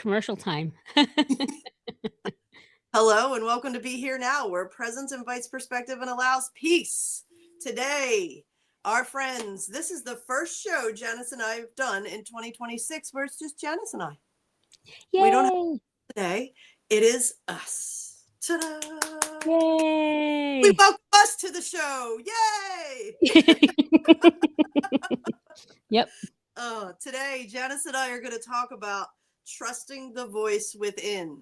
commercial time. Hello and welcome to Be Here Now, where presence invites perspective and allows peace. Today, our friends, this is the first show Janice and I have done in 2026 where it's just Janice and I. Yay! We don't have today. It is us. Ta-da! Yay! We welcome us to the show. Yay! Yep. Today, Janice and I are going to talk about trusting the voice within.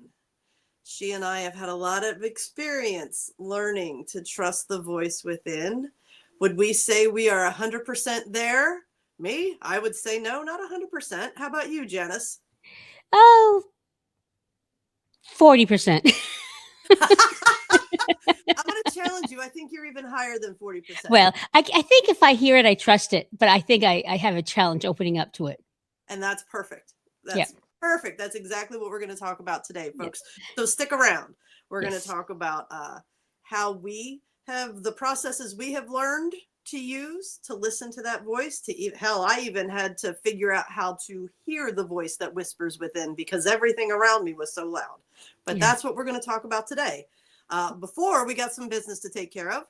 She and I have had a lot of experience learning to trust the voice within. Would we say we are 100% there? Me? I would say no, not 100%. How about you, Janice? Oh, 40%. I'm going to challenge you. I think you're even higher than 40%. Well, I think if I hear it, I trust it. But I think I have a challenge opening up to it. And that's perfect. That's perfect. That's exactly what we're going to talk about today, folks. So stick around. We're going to talk about how we have the processes we have learned to use to listen to that voice. Hell, I even had to figure out how to hear the voice that whispers within because everything around me was so loud. But that's what we're going to talk about today. Before we got some business to take care of,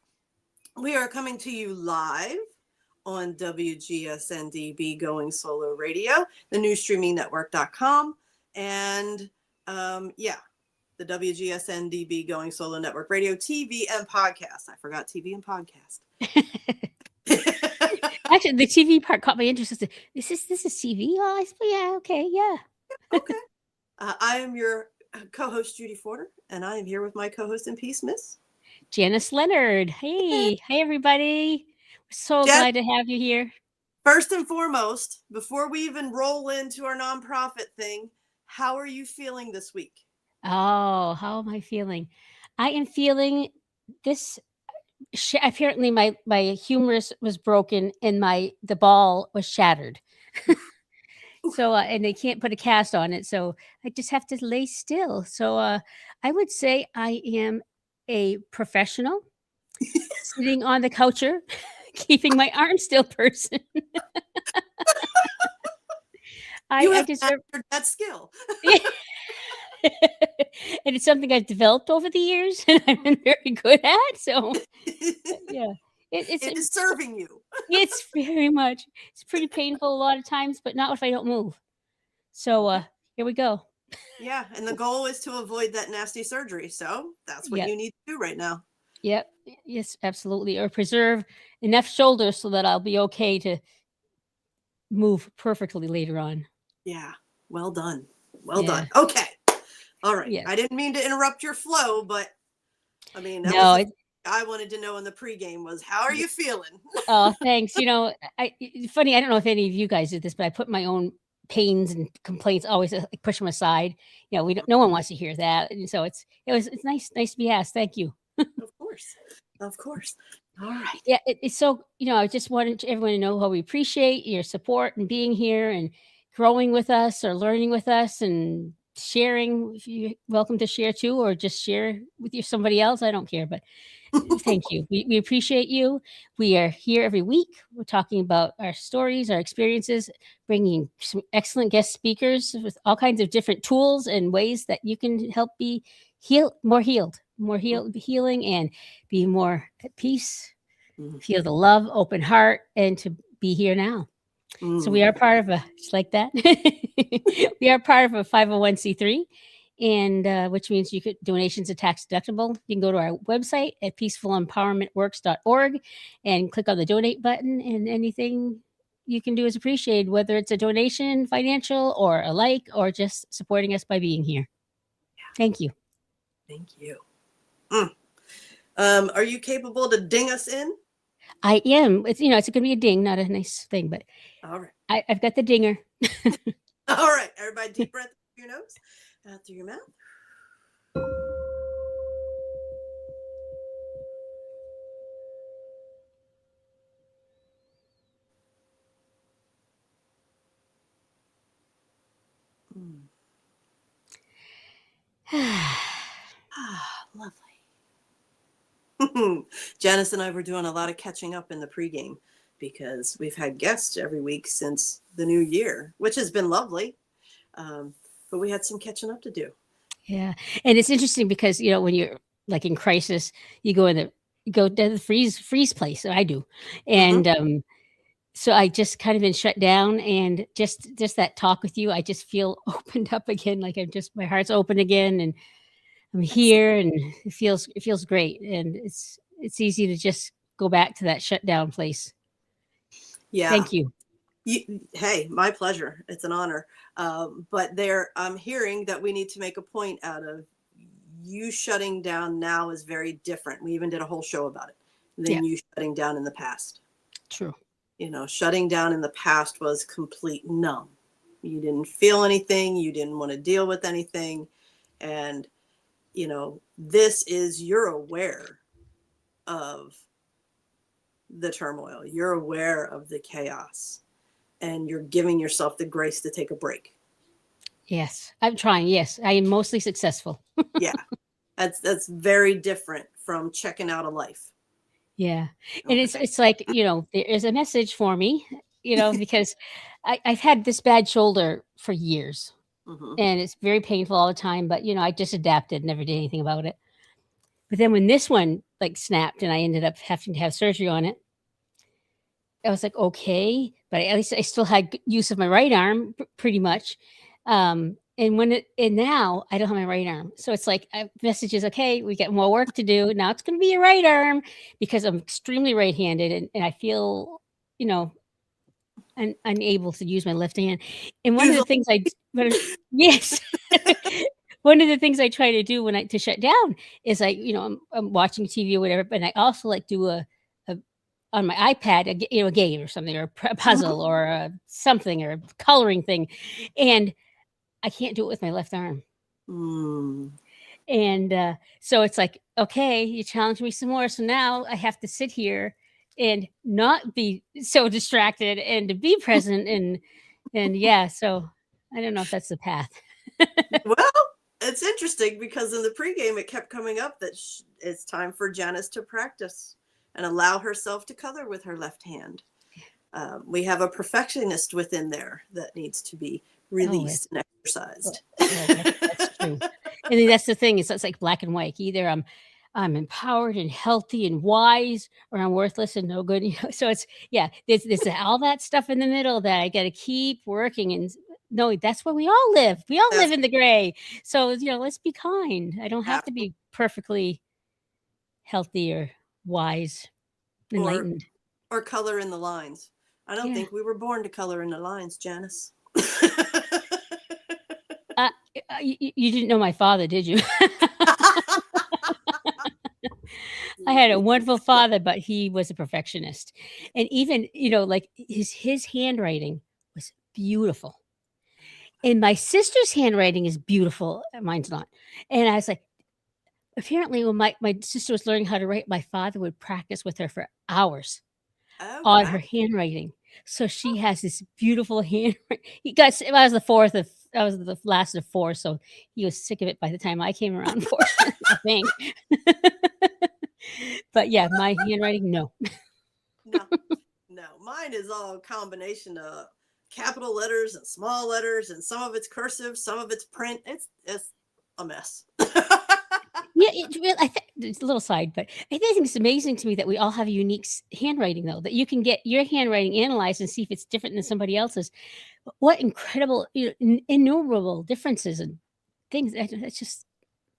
we are coming to you live on WGSN-DB Going Solo Radio, the new streamingnetwork.com, and the WGSN-DB Going Solo Network Radio, TV and podcast. I forgot TV and podcast. Actually, the TV part caught my interest. This is TV? Oh, yeah, okay, yeah. Okay. I am your co-host, Judy Forder, and I am here with my co-host in peace, Miss Janice Leonard. Hey, everybody. We're so glad to have you here. First and foremost, before we even roll into our nonprofit thing, how are you feeling this week? Oh, how am I feeling? I am feeling this. Apparently, my humerus was broken and the ball was shattered. So, and they can't put a cast on it. So I just have to lay still. So I would say I am a professional sitting on the coucher, keeping my arm still person. I deserve that skill. And it's something I've developed over the years and I've been very good at. So, yeah. It is serving you. It's very much. It's pretty painful a lot of times, but not if I don't move. So here we go. Yeah, and the goal is to avoid that nasty surgery. So that's what you need to do right now. Yep. Yes, absolutely. Or preserve enough shoulders so that I'll be okay to move perfectly later on. Yeah. Well done. Well done. Okay. All right. Yeah. I didn't mean to interrupt your flow, but I mean, I wanted to know in the pregame was, how are you feeling? Oh, thanks. Funny, I don't know if any of you guys did this, but I put my own pains and complaints, always push them aside. No one wants to hear that. And so it's nice to be asked. Thank you. Of course. All right. Yeah. It's so, I just wanted everyone to know how we appreciate your support and being here and growing with us or learning with us and sharing. If you're welcome to share too, or just share with somebody else. I don't care, but thank you. We appreciate you. We are here every week. We're talking about our stories, our experiences, bringing some excellent guest speakers with all kinds of different tools and ways that you can help be healing and be more at peace, feel the love, open heart, and to be here now. So we are part of we are part of a 501c3. And which means donations are tax deductible. You can go to our website at peacefulempowermentworks.org and click on the donate button, and anything you can do is appreciated, whether it's a donation, financial, or a like, or just supporting us by being here. Thank you. Thank you. Are you capable to ding us in? I am. It's going to be a ding, not a nice thing, but all right. I've got the dinger. All right, everybody, deep breath through your nose. Out through your mouth. Lovely. Janice and I were doing a lot of catching up in the pregame because we've had guests every week since the new year, which has been lovely. but we had some catching up to do. Yeah. And it's interesting because, when you're like in crisis, you go to the freeze place. I do. Mm-hmm. And so I just kind of been shut down, and just that talk with you, I just feel opened up again. Like my heart's open again, and I'm Excellent. here, and it feels great. And it's easy to just go back to that shutdown place. Yeah. Thank you. Hey, my pleasure. It's an honor. But I'm hearing that we need to make a point out of you shutting down now is very different. We even did a whole show about it Yeah. than you shutting down in the past. True. Shutting down in the past was complete numb. You didn't feel anything. You didn't want to deal with anything. And, this is, you're aware of the turmoil. You're aware of the chaos, and you're giving yourself the grace to take a break. Yes, I'm trying. Yes, I am mostly successful. Yeah. That's very different from checking out of life. Yeah. And Okay. it's like, there is a message for me, because I've had this bad shoulder for years, Mm-hmm. and it's very painful all the time, but I just adapted, never did anything about it. But then when this one like snapped and I ended up having to have surgery on it, I was like, okay, but at least I still had use of my right arm pretty much. And now I don't have my right arm. So it's like messages, okay, we got more work to do. Now it's going to be your right arm, because I'm extremely right-handed, and I feel, unable to use my left hand. And one of the things yes, one of the things I try to do to shut down is I'm watching TV or whatever, but I also like do a on my iPad, a game or something, or a puzzle, or something, or a coloring thing, and I can't do it with my left arm. And so it's like, okay, you challenge me some more. So now I have to sit here and not be so distracted, and to be present. And yeah, so I don't know if that's the path. Well, it's interesting because in the pregame, it kept coming up that it's time for Janice to practice and allow herself to color with her left hand. We have a perfectionist within there that needs to be released and exercised. That's true. And then that's the thing, is it's like black and white. Either I'm empowered and healthy and wise, or I'm worthless and no good. So there's all that stuff in the middle that I got to keep working. And no, that's where we all live. We all live in the gray. So let's be kind. I don't have to be perfectly healthy or wise, enlightened, or color in the lines. I don't think we were born to color in the lines, Janice. You didn't know my father, did you? I had a wonderful father, but he was a perfectionist. And even, like his handwriting was beautiful. And my sister's handwriting is beautiful. Mine's not. And I was like, apparently when my sister was learning how to write, my father would practice with her for hours on her handwriting. So she has this beautiful handwriting. I was the last of four, so he was sick of it by the time I came around, fortunately, I think. But yeah, my handwriting, no. No. Mine is all a combination of capital letters and small letters, and some of it's cursive, some of it's print. It's a mess. Yeah, it's a little side, but I think it's amazing to me that we all have unique handwriting, though, that you can get your handwriting analyzed and see if it's different than somebody else's. What incredible, innumerable differences and things. That just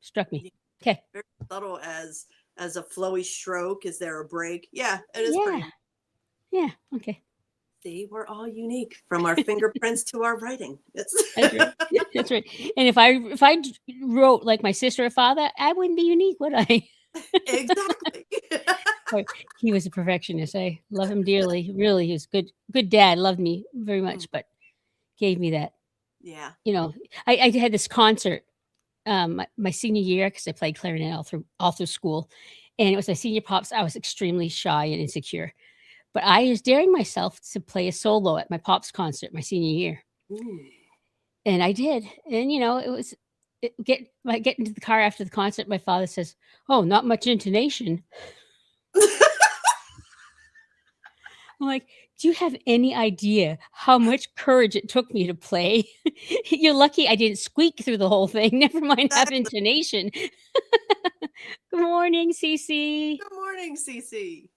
struck me. Okay. Very subtle as a flowy stroke. Is there a break? Yeah, it is pretty. Yeah. Okay. See, we're all unique, from our fingerprints to our writing. That's right. That's right. And if I wrote like my sister or father, I wouldn't be unique, would I? Exactly. He was a perfectionist. I love him dearly. Really, he was good dad. Loved me very much, but gave me that. Yeah. I had this concert my senior year, because I played clarinet all through school, and it was my senior pops. I was extremely shy and insecure. But I was daring myself to play a solo at my pop's concert my senior year. Ooh. And I did. And, I get into the car after the concert. My father says, "Oh, not much intonation." I'm like, "Do you have any idea how much courage it took me to play? You're lucky I didn't squeak through the whole thing, never mind have Exactly. intonation." Good morning, Cece. Good morning, Cece.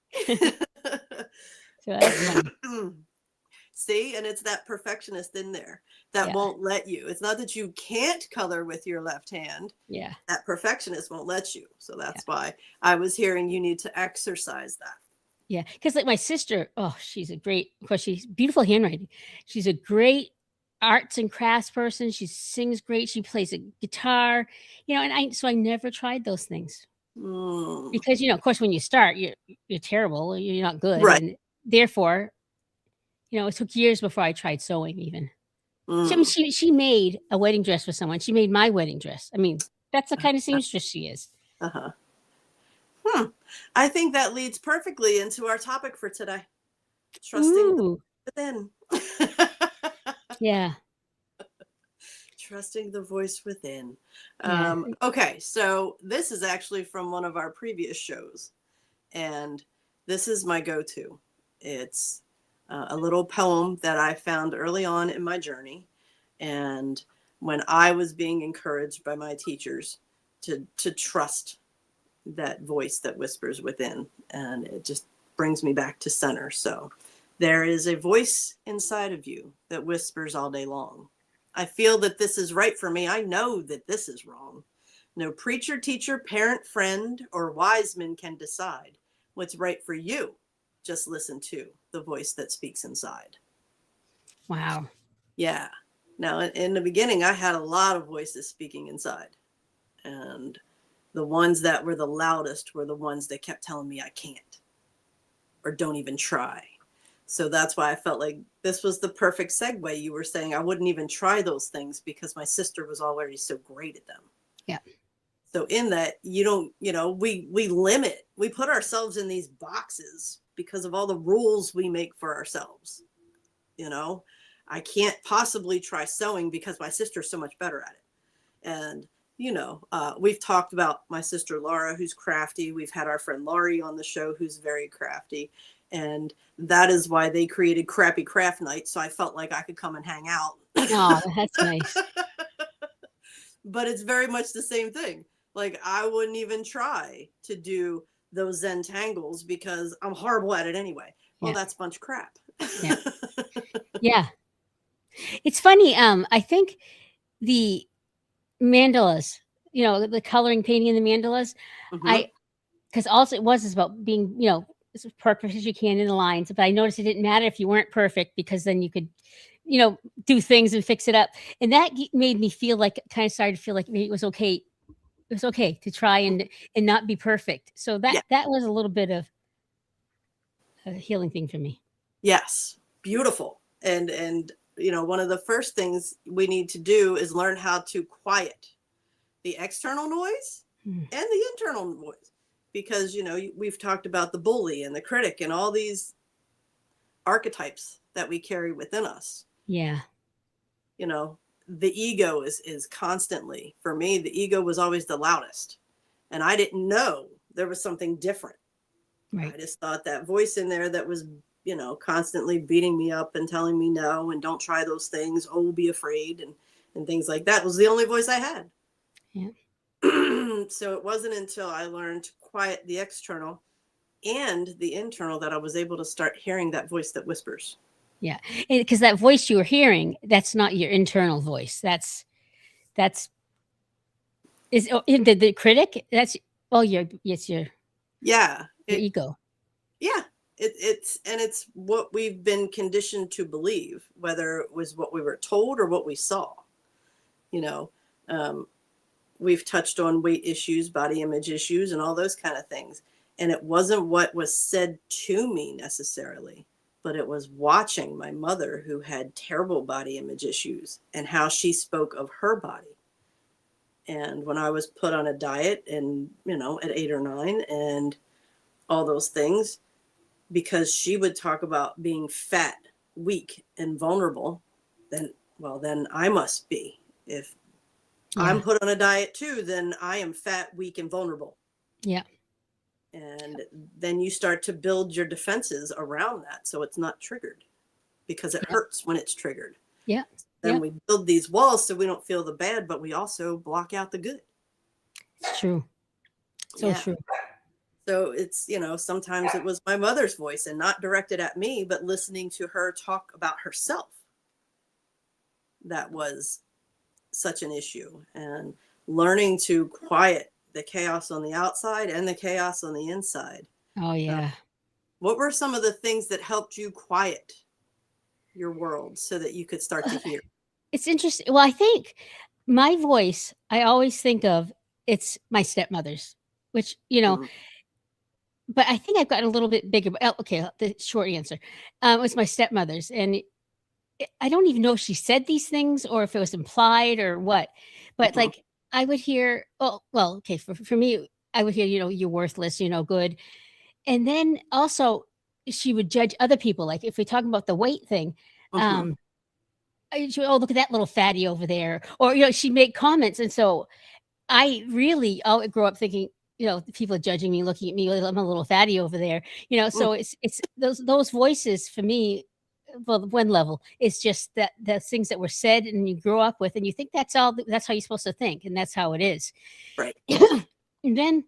So that's funny. See, and it's that perfectionist in there that Yeah, won't let you. It's not that you can't color with your left hand. yeah, That perfectionist won't let you. So yeah, that's why I was hearing you need to exercise that. yeah. Because like, my sister, oh, she's a great of course, she's beautiful handwriting. She's a great arts and crafts person, she sings great, she plays a guitar, and I never tried those things. Mm, Because, of course, when you start, you're terrible, you're not good, right. and therefore, it took years before I tried sewing even. I mean, Mm. she made a wedding dress for someone, she made my wedding dress. I mean, that's the kind of seamstress she is. Uh-huh. Hmm. I think that leads perfectly into our topic for today. Trusting the Ooh, within. yeah, Trusting the voice within. yeah. Okay, so this is actually from one of our previous shows, and this is my go-to. It's a little poem that I found early on in my journey, and when I was being encouraged by my teachers to trust that voice that whispers within, and it just brings me back to center. So there is a voice inside of you that whispers all day long. I feel that this is right for me. I know that this is wrong. No preacher, teacher, parent, friend, or wise man can decide what's right for you. Just listen to the voice that speaks inside. Wow. Yeah. Now, in the beginning, I had a lot of voices speaking inside. And the ones that were the loudest were the ones that kept telling me I can't or don't even try. So that's why I felt like this was the perfect segue. You were saying I wouldn't even try those things because my sister was already so great at them. Yeah. So in that, you don't, we limit, we put ourselves in these boxes because of all the rules we make for ourselves. I can't possibly try sewing because my sister's so much better at it. And we've talked about my sister Laura, who's crafty. We've had our friend Laurie on the show, who's very crafty. And that is why they created Crappy Craft Night. So I felt like I could come and hang out. Oh, that's nice. But it's very much the same thing. Like, I wouldn't even try to do those Zentangles because I'm horrible at it anyway. Well, Yeah, that's a bunch of crap. yeah, yeah. It's funny, I think the mandalas, the coloring, painting in the mandalas, Mm-hmm. I because also it was is about being, as perfect as you can in the lines, but I noticed it didn't matter if you weren't perfect because then you could, do things and fix it up, and that made me feel like kind of started to feel like maybe it was okay. It was okay to try and not be perfect. So that Yeah. that was a little bit of a healing thing for me. Yes. Beautiful. And one of the first things we need to do is learn how to quiet the external noise Mm, and the internal noise, because we've talked about the bully and the critic and all these archetypes that we carry within us. yeah, you know the ego is constantly, for me, the ego was always the loudest, and I didn't know there was something different. I right. just thought that voice in there that was constantly beating me up and telling me no and don't try those things, oh, be afraid, and things like that was the only voice I had. Yeah, So it wasn't until I learned to quiet the external and the internal that I was able to start hearing that voice that whispers. yeah, because that voice you were hearing, that's not your internal voice. That's is the critic. That's your it's Yeah, your ego. yeah, it's what we've been conditioned to believe, whether it was what we were told or what we saw. You know, um, we've touched on weight issues, body image issues, and all those kind of things. And it wasn't what was said to me necessarily, but it was watching my mother, who had terrible body image issues, and how she spoke of her body. And when I was put on a diet, and, at 8 or 9, and all those things, because she would talk about being fat, weak, and vulnerable, then I must be. If Yeah, I'm put on a diet too, then I am fat, weak, and vulnerable. yeah, And then you start to build your defenses around that, so it's not triggered, because it hurts when it's triggered. Yeah. Then we build these walls so we don't feel the bad, but we also block out the good. It's true. So true. So it's, sometimes it was my mother's voice, and not directed at me, but listening to her talk about herself. That was such an issue, and learning to quiet the chaos on the outside and the chaos on the inside. Oh, yeah. What were some of the things that helped you quiet your world so that you could start to hear? It's interesting. Well, I think my voice, I always think of, it's my stepmother's, which, but I think I've gotten a little bit bigger. Okay, the short answer. It was my stepmother's. And I don't even know if she said these things or if it was implied or what. But like, I would hear, okay, for me, I would hear, you're worthless, good. And then also she would judge other people. Like if we're talking about the weight thing, she would, look at that little fatty over there. Or, she'd make comments. And so I really grew up thinking, people are judging me, looking at me, I'm a little fatty over there, so it's those voices for me. Well, one level is just that the things that were said and you grow up with, and you think that's how you're supposed to think. And that's how it is. Right. And then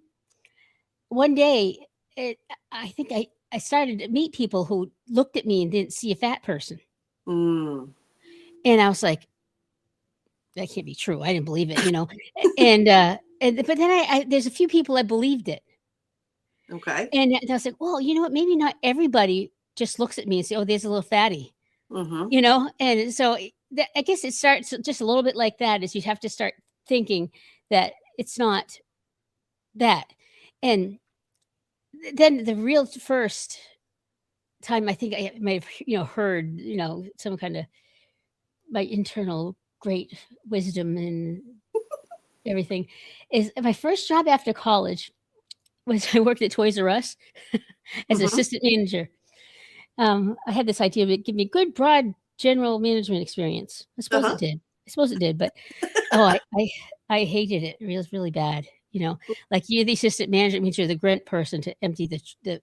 one day, I think I started to meet people who looked at me and didn't see a fat person. And I was like, that can't be true. I didn't believe it, but then there's a few people I believed it. Okay. And I was like, well, you know what? Maybe not everybody just looks at me and say, oh, there's a little fatty, And so I guess it starts just a little bit like that, is you have to start thinking that it's not that. And then the real first time I think I may have, heard, some kind of my internal great wisdom and everything, is my first job after college was I worked at Toys R Us as assistant manager. I had this idea of it give me good, broad, general management experience. I suppose it did. But I hated it. It was really bad. Like you're the assistant manager, means you're the grunt person to empty the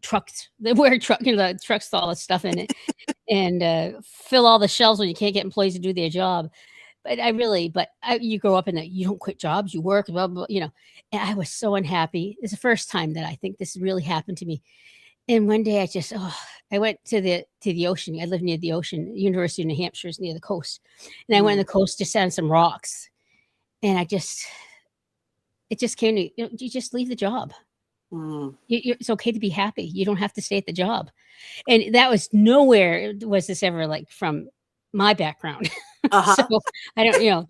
trucks, the the trucks with all the stuff in it, and fill all the shelves when you can't get employees to do their job. But you grow up in that, you don't quit jobs, you work, blah, blah, and I was so unhappy. It's the first time that I think this really happened to me. And one day I went to the ocean. I live near the ocean. University of New Hampshire is near the coast. And I went on the coast, just on some rocks. And it just came to me, you just leave the job. It's okay to be happy. You don't have to stay at the job. And that was nowhere was this ever like from my background. So I don't,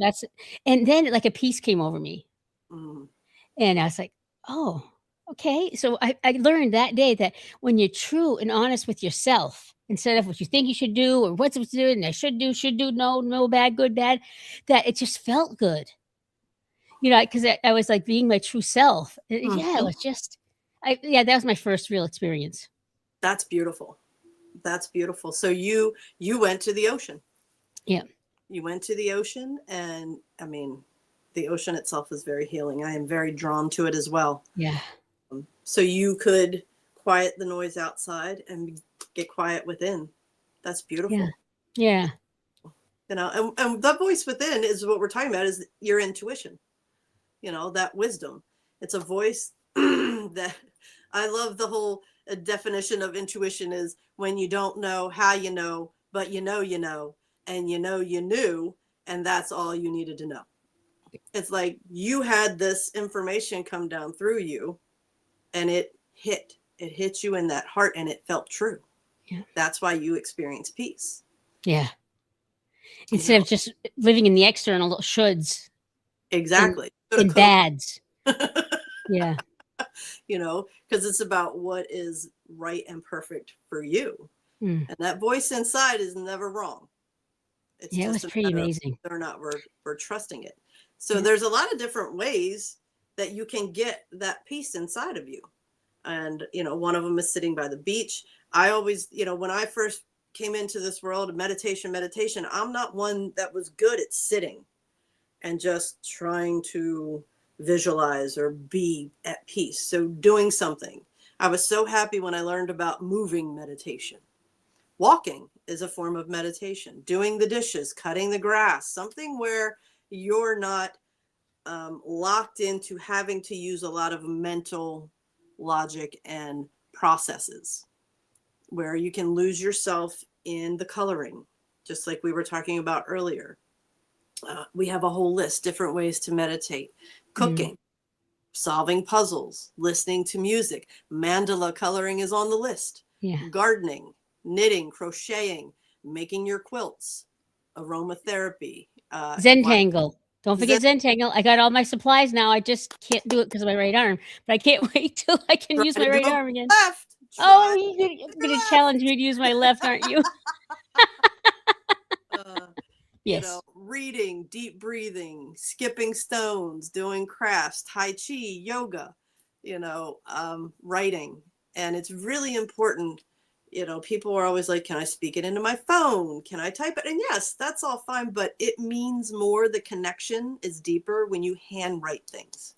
and then like a peace came over me. And I was like, oh, okay. So I learned that day that when you're true and honest with yourself, instead of what you think you should do or what's to do and I should do, no, bad, good, bad, that it just felt good. Because I was like being my true self. Yeah, it was just, that was my first real experience. That's beautiful. That's beautiful. So you went to the ocean. Yeah. You went to the ocean, and I mean, the ocean itself is very healing. I am very drawn to it as well. Yeah. So you could quiet the noise outside and get quiet within. That's beautiful. Yeah. And that voice within is what we're talking about, is your intuition. That wisdom. It's a voice that I love. The whole definition of intuition is when you don't know how you know, but and you knew, and that's all you needed to know. It's like you had this information come down through you, and it hit you in that heart, and it felt true. Yeah. That's why you experience peace. Yeah. Instead of just living in the external shoulds. Exactly. In bads. Yeah. Because it's about what is right and perfect for you. And that voice inside is never wrong. It's it was pretty amazing. Whether or not we're trusting it. So there's a lot of different ways that you can get that peace inside of you. And, one of them is sitting by the beach. I always, when I first came into this world of meditation, I'm not one that was good at sitting and just trying to visualize or be at peace. So doing something. I was so happy when I learned about moving meditation. Walking is a form of meditation. Doing the dishes, cutting the grass, something where you're not locked into having to use a lot of mental logic and processes, where you can lose yourself in the coloring, just like we were talking about earlier. We have a whole list, different ways to meditate. Cooking, solving puzzles, listening to music. Mandala coloring is on the list. Yeah. Gardening, knitting, crocheting, making your quilts, aromatherapy. Zentangle. Don't forget Zentangle. I got all my supplies now. I just can't do it because of my right arm. But I can't wait till I can use my right arm again. Left. Oh, you're going to challenge me to use my left, aren't you? Yes. You know, reading, deep breathing, skipping stones, doing crafts, Tai Chi, yoga, you know, writing. And it's really important. You know, people are always like, can I speak it into my phone? Can I type it? And yes, that's all fine, but it means more. The connection is deeper when you handwrite things.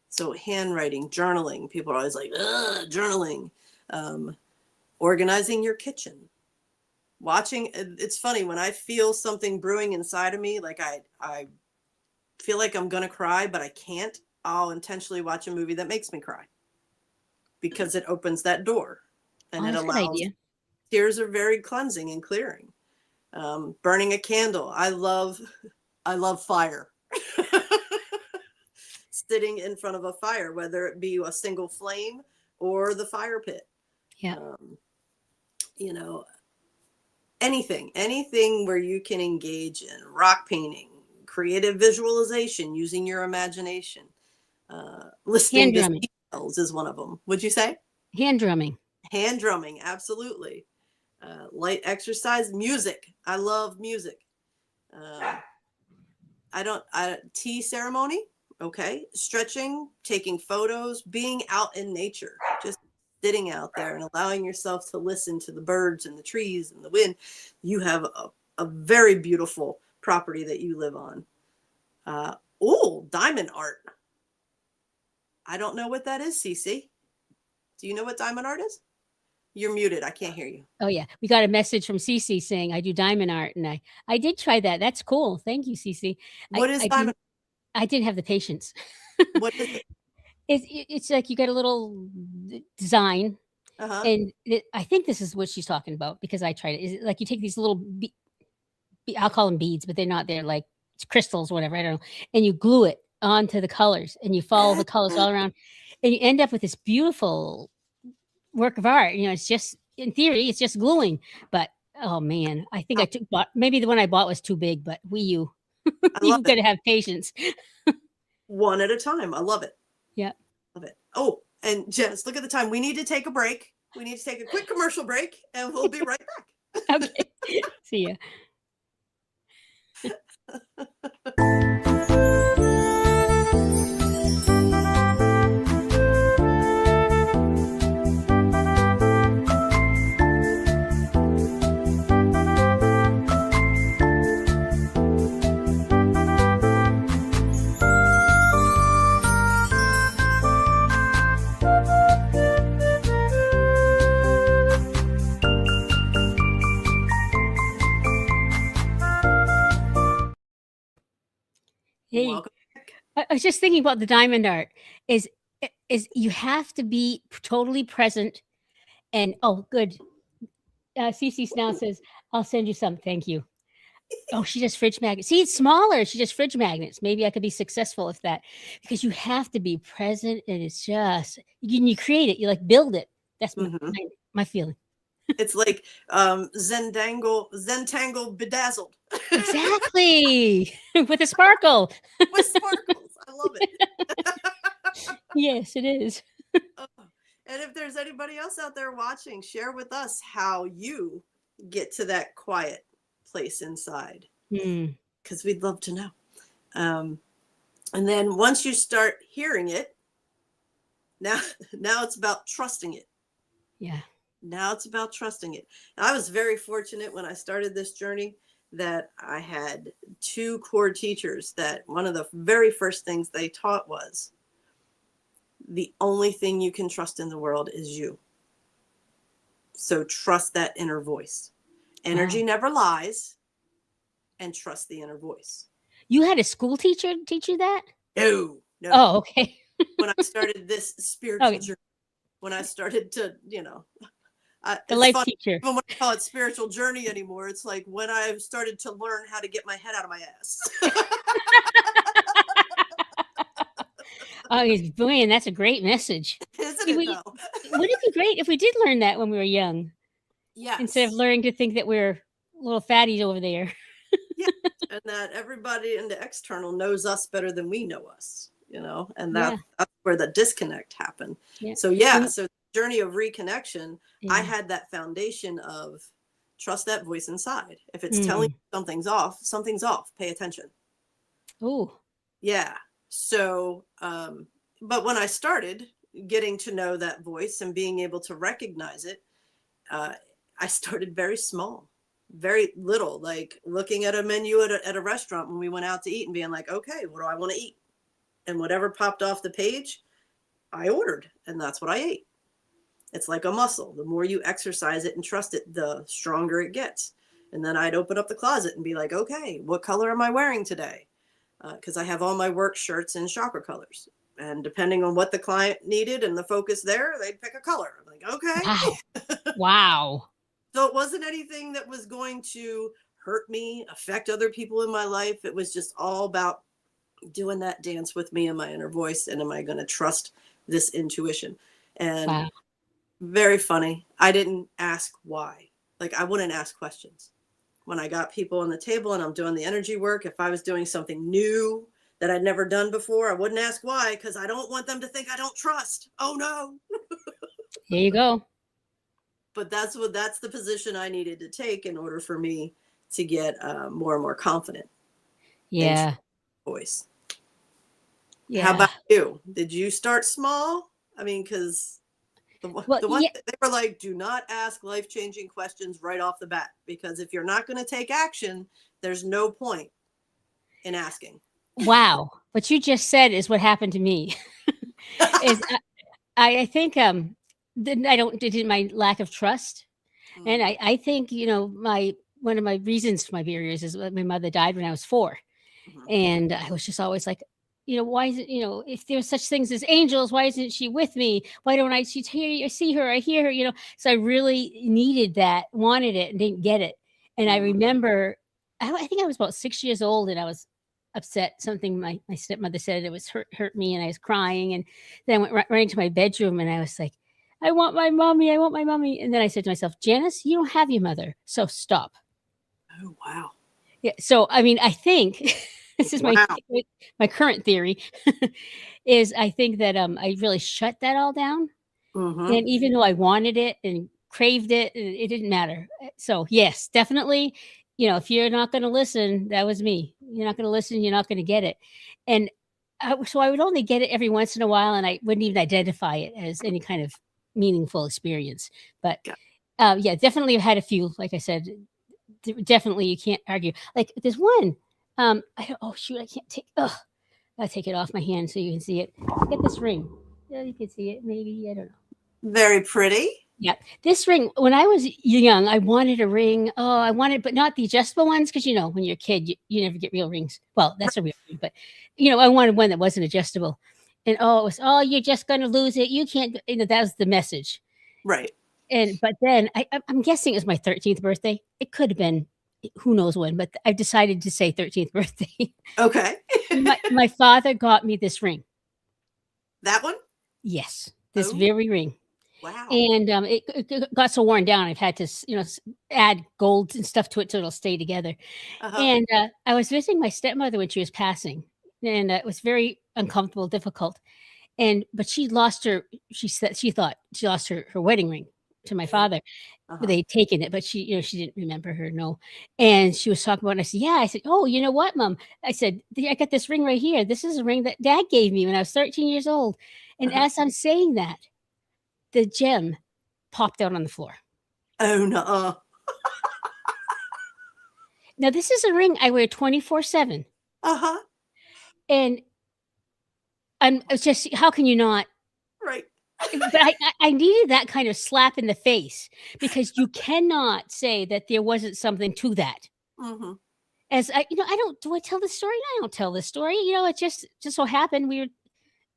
So handwriting, journaling, people are always like, journaling, organizing your kitchen, watching. It's funny when I feel something brewing inside of me, like I feel like I'm going to cry, but I can't. I'll intentionally watch a movie that makes me cry because it opens that door. And it allows, tears are very cleansing and clearing. Burning a candle. I love fire. Sitting in front of a fire, whether it be a single flame or the fire pit. Yeah. You know, anything where you can engage in rock painting, creative visualization, using your imagination. Listening to details is one of them. Would you say? Hand drumming. Hand drumming, absolutely. Light exercise, music. I love music. Tea ceremony, okay. Stretching, taking photos, being out in nature, just sitting out there and allowing yourself to listen to the birds and the trees and the wind. You have a very beautiful property that you live on. Diamond art. I don't know what that is, Cece. Do you know what diamond art is? You're muted. I can't hear you. Oh, yeah. We got a message from Cece saying I do diamond art, and I did try that. That's cool. Thank you, Cece. What is diamond? I didn't have the patience. What is it? It's like you got a little design, and I think this is what she's talking about because I tried it. Is it like you take these little, I'll call them beads, but they're not. They're like crystals, whatever. I don't know. And you glue it onto the colors, and you follow the colors all around, and you end up with this beautiful work of art. You know, it's just, in theory, it's just gluing, but oh man, I think maybe the one I bought was too big, but you've got to have patience. One at a time. I love it. Yeah. Love it. Oh, and Janice, look at the time. We need to take a break. We need to take a quick commercial break and we'll be right back. Okay. See ya. Hey, I was just thinking about the diamond art is you have to be totally present and good. Cece now says, I'll send you some. Thank you. Oh, she does fridge magnets. See, it's smaller. She does fridge magnets. Maybe I could be successful if that, because you have to be present and it's just, you create it. You like build it. That's my feeling. It's like Zentangle bedazzled. Exactly. With a sparkle. With sparkles. I love it. Yes, it is. And if there's anybody else out there watching, share with us how you get to that quiet place inside. Because we'd love to know. And then once you start hearing it, now it's about trusting it. Yeah. Now it's about trusting it. And I was very fortunate when I started this journey that I had two core teachers that one of the very first things they taught was the only thing you can trust in the world is you. So trust that inner voice. Energy never lies, and trust the inner voice. You had a school teacher teach you that? No. Oh, okay. When I started this spiritual journey, when I started to, The life funny, teacher. even when I call it spiritual journey anymore, it's like when I started to learn how to get my head out of my ass. Oh, man, that's a great message. Isn't it, though? Wouldn't it be great if we did learn that when we were young? Yes. Instead of learning to think that we're little fatties over there. Yeah, and that everybody in the external knows us better than we know us, and that's where the disconnect happened. Yeah. So the journey of reconnection, I had that foundation of trust that voice inside. If it's telling you something's off, pay attention. Oh. Yeah. So, but when I started getting to know that voice and being able to recognize it, I started very small, very little, like looking at a menu at a restaurant when we went out to eat and being like, okay, what do I want to eat? And whatever popped off the page, I ordered, and that's what I ate. It's like a muscle. The more you exercise it and trust it, the stronger it gets. And then I'd open up the closet and be like, okay, what color am I wearing today? Because I have all my work shirts in chakra colors. And depending on what the client needed and the focus there, they'd pick a color. I'm like, okay. Wow. So it wasn't anything that was going to hurt me, affect other people in my life. It was just all about doing that dance with me and my inner voice. And am I going to trust this intuition? And very funny. I didn't ask why. Like, I wouldn't ask questions. When I got people on the table and I'm doing the energy work, if I was doing something new that I'd never done before, I wouldn't ask why, because I don't want them to think I don't trust. Oh, no. There you go. But that's the position I needed to take in order for me to get more and more confident. Yeah. Voice. Yeah. How about you? Did you start small? I mean, because they were like, do not ask life-changing questions right off the bat, because if you're not going to take action, there's no point in asking. Wow. What you just said is what happened to me. I think my lack of trust. And I think, one of my reasons for my barriers is my mother died when I was 4. And I was just always like, why is it, if there's such things as angels, why isn't she with me? Why don't I see her, I hear her, so I really needed that, wanted it, and didn't get it. And I remember, I think I was about 6 years old, and I was upset. Something my stepmother said, it was hurt me, and I was crying. And then I went right into my bedroom, and I was like, I want my mommy. And then I said to myself, Janice, you don't have your mother, so stop. Oh, wow. Yeah. So, I mean, I think this is my current theory is I think that I really shut that all down. And even though I wanted it and craved it, it didn't matter. So, yes, definitely, if you're not going to listen, that was me. You're not going to listen, you're not going to get it. And so I would only get it every once in a while, and I wouldn't even identify it as any kind of meaningful experience. But definitely I've had a few, like I said, definitely you can't argue. Like there's one, I can't take, I'll take it off my hand so you can see it. Get this ring. Yeah, you can see it, maybe, I don't know. Very pretty. Yeah. This ring, when I was young, I wanted a ring. Oh, but not the adjustable ones. Cause when you're a kid, you never get real rings. Well, that's a real ring, but I wanted one that wasn't adjustable. And it was, you're just going to lose it. You can't, that was the message. Right. But then I'm guessing it was my 13th birthday. It could have been who knows when, but I decided to say 13th birthday. Okay. my father got me this ring. That one? Yes. This very ring. Wow. And it got so worn down, I've had to, add gold and stuff to it so it'll stay together. And I was visiting my stepmother when she was passing, and it was very uncomfortable, difficult. But she lost she thought she lost her wedding ring to my father. They'd taken it, but she didn't remember her. No. And she was talking about it. And I said, yeah. I said, oh, you know what, Mom? I said, I got this ring right here. This is a ring that Dad gave me when I was 13 years old. And as I'm saying that, the gem popped out on the floor. Oh, no. Now this is a ring I wear 24/7, Uh-huh. and it's just how can you not? Right. But I needed that kind of slap in the face because you cannot say that there wasn't something to that. Mhm. As I don't do I tell this story? I don't tell this story. It just so happened we were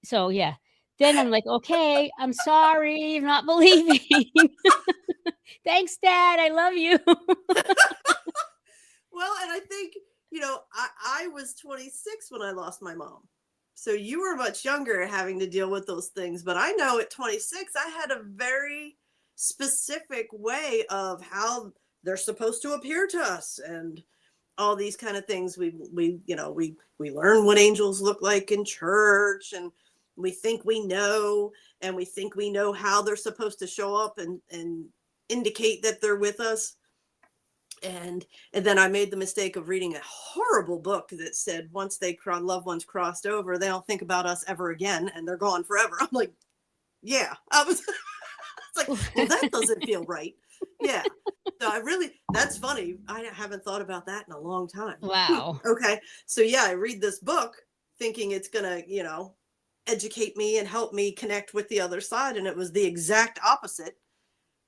so yeah. Then I'm like, okay, I'm sorry, I'm not believing. Thanks, Dad. I love you. Well, and I think, I was 26 when I lost my mom. So you were much younger having to deal with those things. But I know at 26, I had a very specific way of how they're supposed to appear to us and all these kind of things. We learn what angels look like in church, and we think we know, and we think we know how they're supposed to show up and indicate that they're with us. And then I made the mistake of reading a horrible book that said once loved ones crossed over, they don't think about us ever again, and they're gone forever. I'm like, yeah, I was. It's like, well, that doesn't feel right. Yeah. So that's funny. I haven't thought about that in a long time. Wow. Okay. So yeah, I read this book thinking it's gonna, educate me and help me connect with the other side, and it was the exact opposite.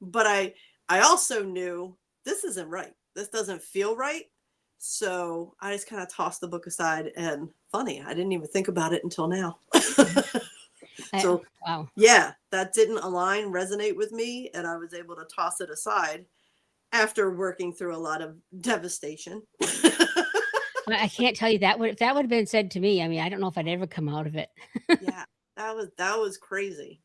But I also knew this isn't right. This doesn't feel right. So I just kind of tossed the book aside, and funny, I didn't even think about it until now. So Wow. yeah, that didn't resonate with me, and I was able to toss it aside after working through a lot of devastation. I can't tell you that would if that would have been said to me, I mean, I don't know if I'd ever come out of it. Yeah, that was crazy.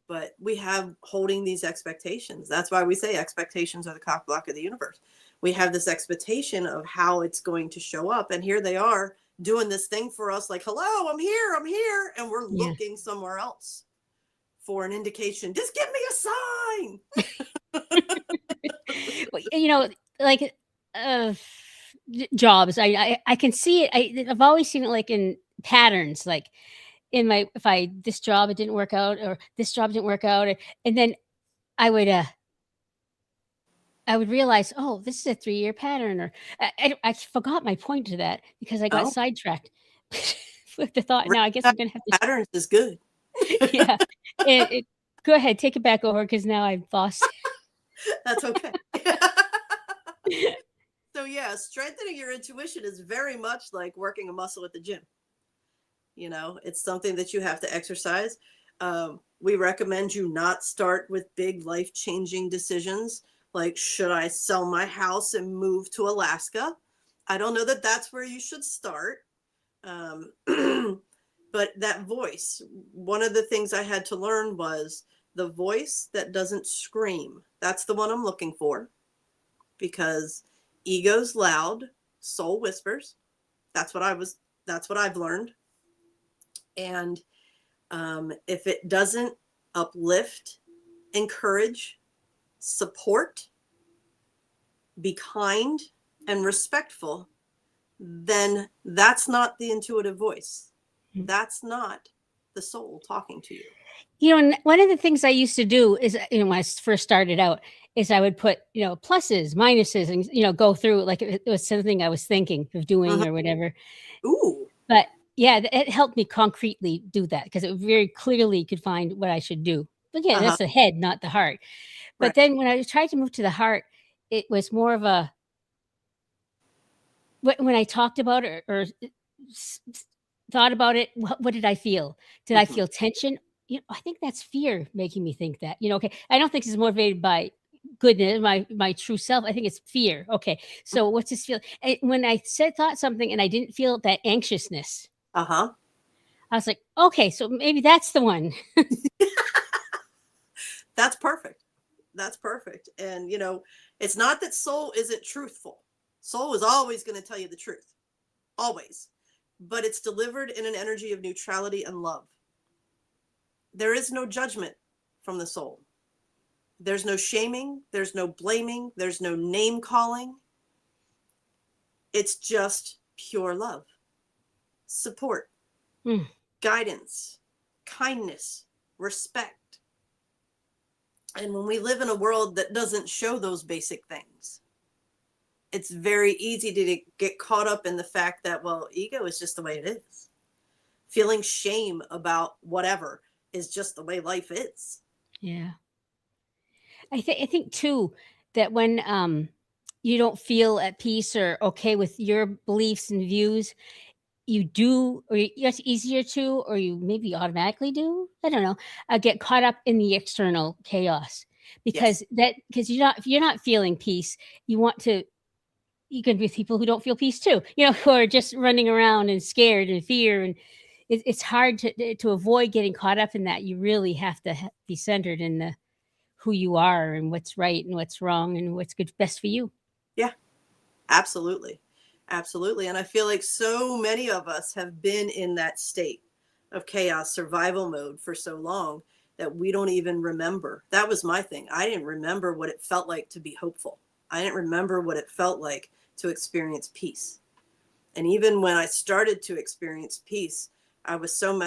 But we have holding these expectations. That's why we say expectations are the cock block of the universe. We have this expectation of how it's going to show up, and here they are doing this thing for us, like, hello, I'm here, and we're Yeah. looking somewhere else for an indication. Just give me a sign. Well, like, uh, jobs, I can see it. I've always seen it, like, in patterns, like, in my if I this job, it didn't work out, or this job didn't work out, and then I would, uh I would realize, "Oh, this is a 3-year pattern," or I forgot my point to that because I got Oh, sidetracked with the thought. Now I guess I'm gonna have to patterns is good. yeah. It go ahead, take it back over because now I've lost That's okay. So yeah, strengthening your intuition is very much like working a muscle at the gym. It's something that you have to exercise. We recommend you not start with big life changing decisions like, should I sell my house and move to Alaska? I don't know that that's where you should start. Um, but that voice, one of the things I had to learn was the voice that doesn't scream. That's the one I'm looking for, because ego's loud, soul whispers. That's what I've learned. And if it doesn't uplift, encourage, support, be kind, and respectful, then that's not the intuitive voice. That's not the soul talking to you. And one of the things I used to do is, when I first started out, is I would put, pluses, minuses, and, go through like it was something I was thinking of doing Uh-huh. or whatever. Ooh. But yeah, it helped me concretely do that because it very clearly could find what I should do. But yeah, Uh-huh. that's the head, not the heart. But Right. then when I tried to move to the heart, it was more of a when I talked about it or thought about it, what did I feel? Did I Mm-hmm. feel tension? I think that's fear making me think that. Okay, I don't think this is motivated by goodness, my true self. I think it's fear. Okay, so what's this feel? And when I thought something and I didn't feel that anxiousness, Uh-huh. I was like, okay, so maybe that's the one. That's perfect. That's perfect. And it's not that soul isn't truthful. Soul is always going to tell you the truth. Always. But it's delivered in an energy of neutrality and love. There is no judgment from the soul. There's no shaming, there's no blaming, there's no name calling. It's just pure love, support, Mm. guidance, kindness, respect. And when we live in a world that doesn't show those basic things, it's very easy to get caught up in the fact that, well, ego is just the way it is. Feeling shame about whatever is just the way life is. Yeah. I think too that when you don't feel at peace or okay with your beliefs and views, you do, or it's easier to, or you maybe automatically do. I don't know. Get caught up in the external chaos Yes. because if you're not feeling peace, you want to. You can be with people who don't feel peace too. Who are just running around and scared and fear, and it's hard to avoid getting caught up in that. You really have to be centered in the who you are and what's right and what's wrong and what's good best for you. Yeah, absolutely. Absolutely. And I feel like so many of us have been in that state of chaos, survival mode for so long that we don't even remember. That was my thing. I didn't remember what it felt like to be hopeful. I didn't remember what it felt like to experience peace. And even when I started to experience peace, I was so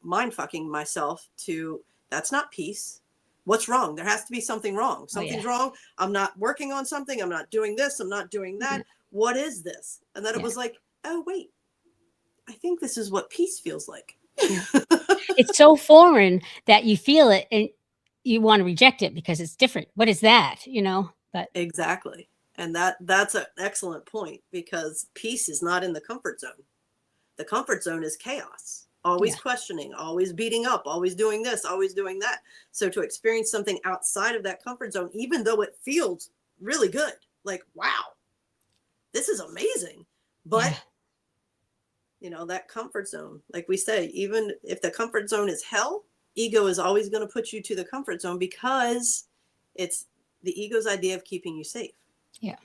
mind fucking myself to, that's not peace. What's wrong? There has to be something wrong. Something's wrong. I'm not working on something. I'm not doing this. I'm not doing that. Yeah. What is this? And then it was like, oh, wait, I think this is what peace feels like. Yeah. It's so foreign that you feel it and you want to reject it because it's different. What is that? But Exactly. And that's an excellent point, because peace is not in the comfort zone. The comfort zone is chaos, always questioning, always beating up, always doing this, always doing that. So to experience something outside of that comfort zone, even though it feels really good, like, wow, this is amazing. But, that comfort zone, like we say, even if the comfort zone is hell, ego is always going to put you to the comfort zone because it's the ego's idea of keeping you safe. Yeah.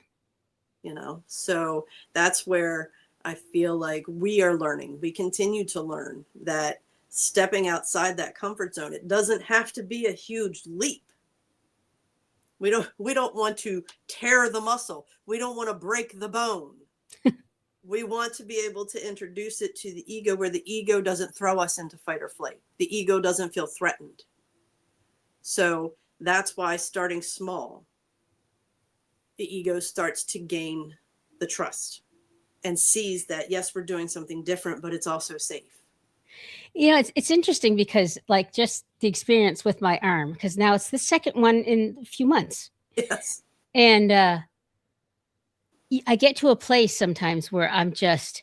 So that's where I feel like we are learning. We continue to learn that stepping outside that comfort zone, it doesn't have to be a huge leap. We don't want to tear the muscle. We don't want to break the bone. We want to be able to introduce it to the ego where the ego doesn't throw us into fight or flight. The ego doesn't feel threatened. So that's why starting small, the ego starts to gain the trust and sees that, yes, we're doing something different, but it's also safe. It's interesting because like just the experience with my arm, because now it's the second one in a few months. Yes. And I get to a place sometimes where I can't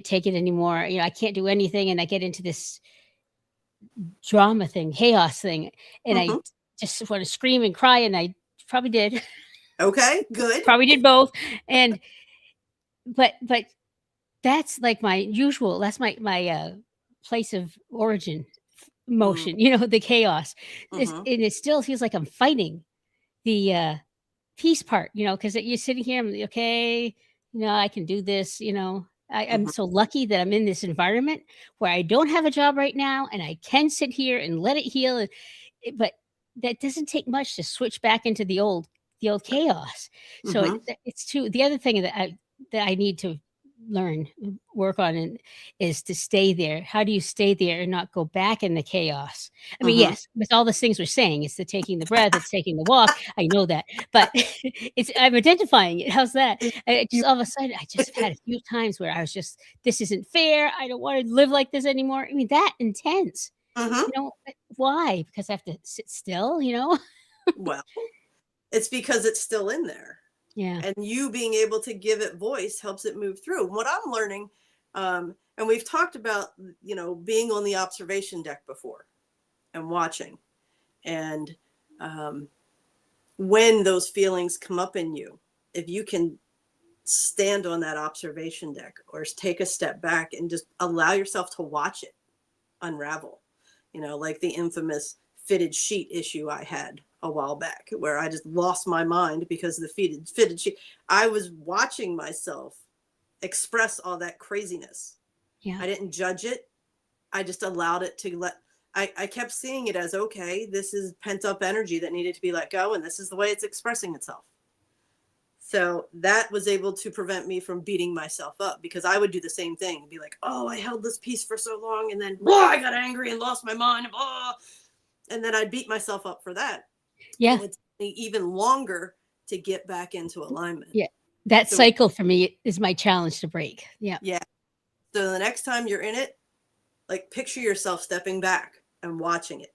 take it anymore. I can't do anything. And I get into this drama thing, chaos thing. And I just want to scream and cry. And I probably did. Okay, good. Probably did both. And, but that's like that's my place of origin motion, the chaos. And it still feels like I'm fighting the peace part, because you're sitting here, I'm okay, I can do this, I'm so lucky that I'm in this environment where I don't have a job right now and I can sit here and let it heal. But that doesn't take much to switch back into the old chaos. So it's too, the other thing that I need to work on is to stay there. How do you stay there and not go back in the chaos? I mean, yes, with all the things we're saying, it's the taking the breath, it's taking the walk. I know that, but I'm identifying it. How's that? Just all of a sudden, I just had a few times where I was just, this isn't fair. I don't want to live like this anymore. I mean, that intense. Why? Because I have to sit still, Well, it's because it's still in there. Yeah. And you being able to give it voice helps it move through. What I'm learning, and we've talked about, being on the observation deck before and watching. And when those feelings come up in you, if you can stand on that observation deck or take a step back and just allow yourself to watch it unravel, like the infamous fitted sheet issue I had a while back, where I just lost my mind because of the fitted sheet. I was watching myself express all that craziness. Yeah. I didn't judge it. I just allowed it to I kept seeing it as, okay, this is pent up energy that needed to be let go. And this is the way it's expressing itself. So that was able to prevent me from beating myself up, because I would do the same thing and be like, oh, I held this peace for so long. And then I got angry and lost my mind. And then I'd beat myself up for that. Yeah. It would take me even longer to get back into alignment. Yeah. That So, cycle for me is my challenge to break. Yeah. yeah. So the next time you're in it, like picture yourself stepping back and watching it.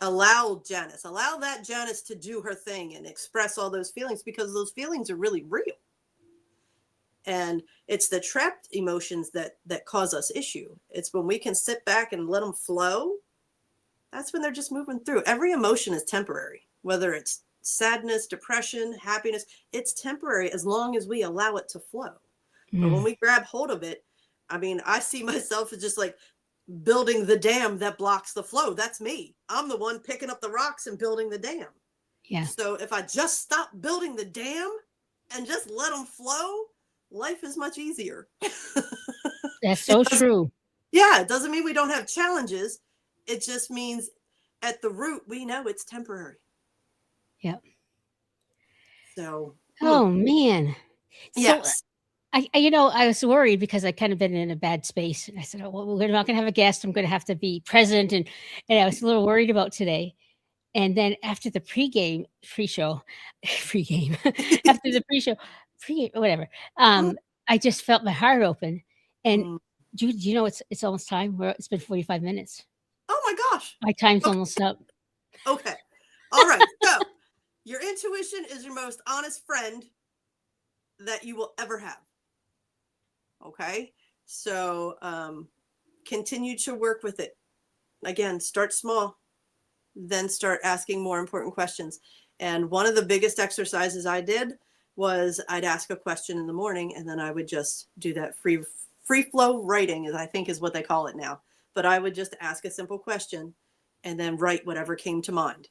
Allow that Janice to do her thing and express all those feelings, because those feelings are really real. And it's the trapped emotions that cause us issue. It's when we can sit back and let them flow. That's when they're just moving through. Every emotion is temporary, whether it's sadness, depression, happiness. It's temporary as long as we allow it to flow. But when we grab hold of it, I mean, I see myself as just like building the dam that blocks the flow. That's me. I'm the one picking up the rocks and building the dam. Yeah. So if I just stop building the dam and just let them flow, life is much easier. That's so true. Yeah, it doesn't mean we don't have challenges. It just means at the root, we know it's temporary. Yeah. So, oh man. yes. So I was worried because I kind of been in a bad space, and I said, "Oh, well, we're not going to have a guest. I'm going to have to be present," and I was a little worried about today. And then after the pre-show, after the pre-game, whatever, I just felt my heart open. And Judy, you know, it's almost time. It's been 45 minutes. Oh my gosh. My time's almost up. Okay. All right. So your intuition is your most honest friend that you will ever have. Okay. So continue to work with it. Again, start small, then start asking more important questions. And one of the biggest exercises I did was I'd ask a question in the morning, and then I would just do that free flow writing, as I think is what they call it now. But I would just ask a simple question and then write whatever came to mind.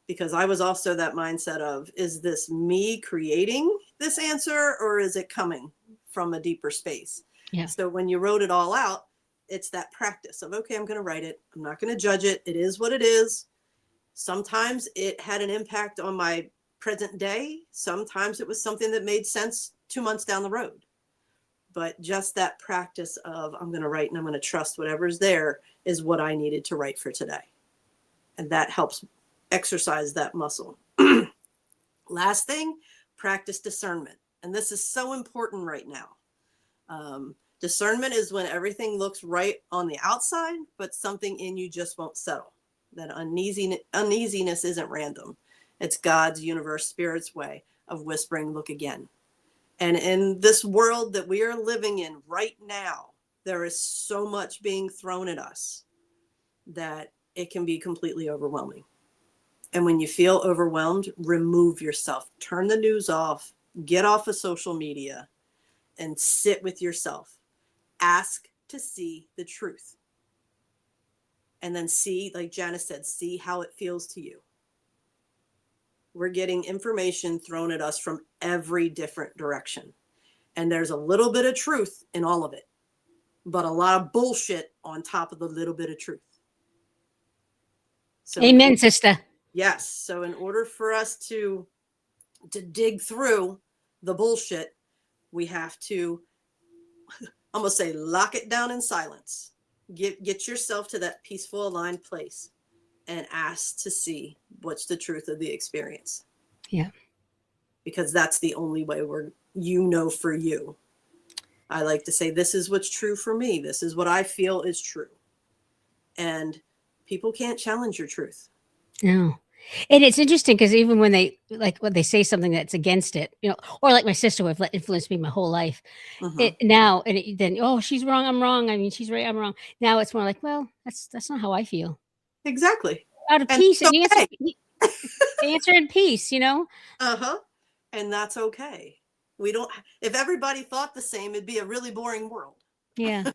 Because I was also that mindset of, is this me creating this answer, or is it coming from a deeper space? Yeah. So when you wrote it all out, it's that practice of, okay, I'm going to write it. I'm not going to judge it. It is what it is. Sometimes it had an impact on my present day. Sometimes it was something that made sense 2 months down the road. But just that practice of, I'm going to write and I'm going to trust whatever's there, is what I needed to write for today. And that helps exercise that muscle. Last thing, practice discernment. And this is so important right now. Discernment is when everything looks right on the outside, but something in you just won't settle. That uneasiness isn't random. It's God's, universe, spirit's way of whispering, look again. And in this world that we are living in right now, there is so much being thrown at us that it can be completely overwhelming. And when you feel overwhelmed, remove yourself, turn the news off, get off of social media, and sit with yourself. Ask to see the truth. And then see, like Janice said, see how it feels to you. We're getting information thrown at us from every different direction. And there's a little bit of truth in all of it, but a lot of bullshit on top of the little bit of truth. So amen, sister. Yes. So in order for us to dig through the bullshit, we have to, I'm going to say, lock it down in silence. Get yourself to that peaceful, aligned place and ask to see what's the truth of the experience. Yeah. Because that's the only way for you. I like to say, this is what's true for me. This is what I feel is true. And people can't challenge your truth. No. And it's interesting because even when they say something that's against it, or like my sister who have influenced me my whole life, then, oh, she's wrong, I'm wrong. I mean, she's right, I'm wrong. Now it's more like, well, that's not how I feel. Exactly. Out of peace, and answer in peace, And that's okay. If everybody thought the same, it'd be a really boring world. Yeah.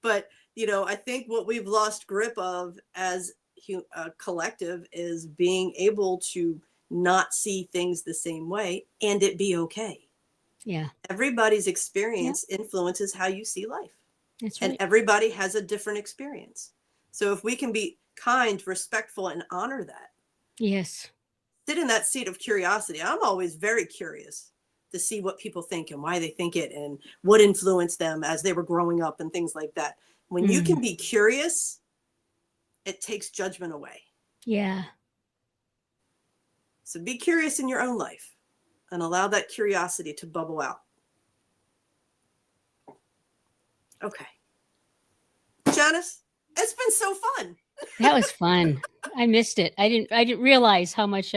But, I think what we've lost grip of as a collective is being able to not see things the same way and it be okay. Yeah. Everybody's experience influences how you see life. That's right. And everybody has a different experience. So if we can be kind, respectful, and honor that. Yes. Sit in that seat of curiosity. I'm always very curious to see what people think and why they think it and what influenced them as they were growing up and things like that. When you can be curious, it takes judgment away. Yeah. So be curious in your own life and allow that curiosity to bubble out. Okay. Janice, it's been so fun. That was fun. I missed it. I didn't realize how much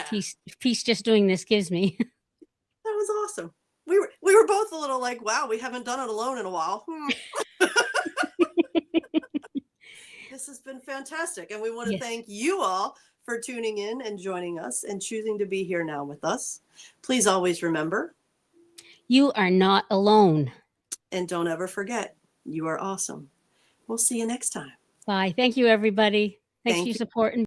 peace just doing this gives me. That was awesome. We were both a little like, wow, we haven't done it alone in a while. This has been fantastic. And we want to thank you all for tuning in and joining us and choosing to be here now with us. Please always remember, you are not alone. And don't ever forget, you are awesome. We'll see you next time. Bye. Thank you, everybody. Thanks for your support and